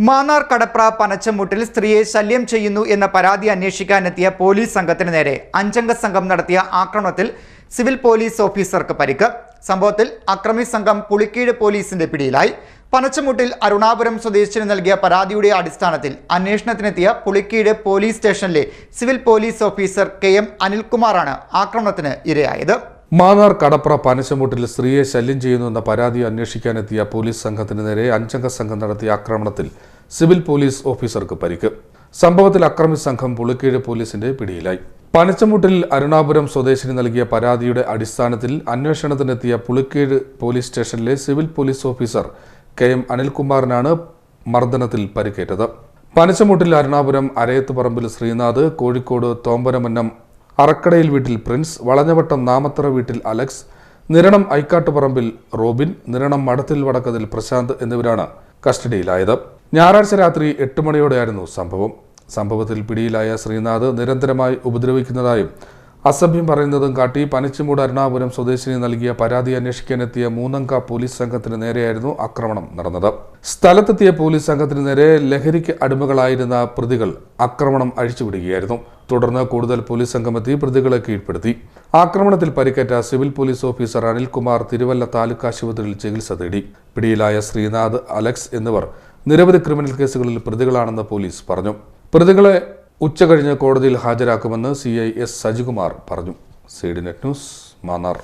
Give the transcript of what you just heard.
മാന്നാർ കടപ്ര പനച്ചമൂട്ടിൽ സ്ത്രീയെ ശല്യം ചെയ്യുന്നു എന്ന പരാതി അന്വേഷിക്കാനെത്തിയ പോലീസ് സംഘത്തിന് നേരെ അഞ്ചംഗ സംഘം നടത്തിയ ആക്രമണത്തിൽ സിവിൽ പോലീസ് ഓഫീസർക്ക് പരിക്ക്. സംഭവത്തിൽ അക്രമി സംഘം പുളിക്കീഴ് പോലീസിന്റെ പിടിയിലായി. പനച്ചമൂട്ടിൽ അരുണാപുരം സ്വദേശിന് നൽകിയ പരാതിയുടെ അടിസ്ഥാനത്തിൽ അന്വേഷണത്തിനെത്തിയ പുളിക്കീഴ് പോലീസ് സ്റ്റേഷനിലെ സിവിൽ പോലീസ് ഓഫീസർ KM അനിൽകുമാറാണ് ആക്രമണത്തിന് ഇരയായത്. മാന്നാർ കടപ്ര പനച്ചമൂട്ടിൽ സ്ത്രീയെ ശല്യം ചെയ്യുന്നുവെന്ന പരാതി അന്വേഷിക്കാനെത്തിയ പോലീസ് സംഘത്തിന് നേരെ അഞ്ചംഗ സംഘം നടത്തിയ ആക്രമണത്തിൽ സിവിൽ പോലീസ് ഓഫീസർക്ക് പരിക്ക്. സംഭവത്തിൽ അക്രമി സംഘം പുളിക്കീഴ് പോലീസിന്റെ പിടിയിലായി. പനച്ചമൂട്ടിൽ അരുണാപുരം സ്വദേശിന് നൽകിയ പരാതിയുടെ അടിസ്ഥാനത്തിൽ അന്വേഷണത്തിനെത്തിയ പുളിക്കീഴ് പോലീസ് സ്റ്റേഷനിലെ സിവിൽ പോലീസ് ഓഫീസർ KM അനിൽകുമാറിനാണ് മർദ്ദനത്തിൽ പരിക്കേറ്റത്. പനച്ചമൂട്ടിൽ അരുണാപുരം അരയത്തുപറമ്പിൽ ശ്രീനാഥ്, കോഴിക്കോട് തോമ്പരമന്നം അറക്കടയിൽ വീട്ടിൽ പ്രിൻസ്, വളഞ്ഞവട്ടം നാമത്തറ വീട്ടിൽ അലക്സ്, നിരണം ഐക്കാട്ടുപറമ്പിൽ റോബിൻ, നിരണം മടത്തിൽ വടക്കതിൽ പ്രശാന്ത് എന്നിവരാണ് കസ്റ്റഡിയിലായത്. ഞായറാഴ്ച രാത്രി 8 മണിയോടെയായിരുന്നു സംഭവത്തിൽ പിടിയിലായ ശ്രീനാഥ് നിരന്തരമായി ഉപദ്രവിക്കുന്നതായും അസഭ്യം പറയുന്നതും കാട്ടി പനച്ചമൂട് അരുണാപുരം സ്വദേശിനി നൽകിയ പരാതി അന്വേഷിക്കാനെത്തിയ 3-അംഗ പോലീസ് സംഘത്തിന് നേരെയായിരുന്നു ആക്രമണം നടന്നത്. സ്ഥലത്തെത്തിയ പോലീസ് സംഘത്തിന് നേരെ ലഹരിക്ക് അടിമകളായിരുന്ന പ്രതികൾ ആക്രമണം അഴിച്ചുവിടുകയായിരുന്നു. തുടർന്ന് കൂടുതൽ പോലീസ് സംഘമെത്തി പ്രതികളെ കീഴ്പ്പെടുത്തി. ആക്രമണത്തിൽ പരിക്കേറ്റ civil police officer Anilkumar Thiruvalla taluk ആശുപത്രിയിൽ ചികിത്സ തേടി. പിടിയിലായ ശ്രീനാഥ്, അലക്സ് എന്നിവർ നിരവധി ക്രിമിനൽ കേസുകളിൽ പ്രതികളാണെന്ന് പോലീസ് പറഞ്ഞു. പ്രതികളെ ഉച്ചകഴിഞ്ഞ് കോടതിയിൽ ഹാജരാക്കുമെന്ന് CI S സജികുമാർ പറഞ്ഞു. CDNet news, Mannar.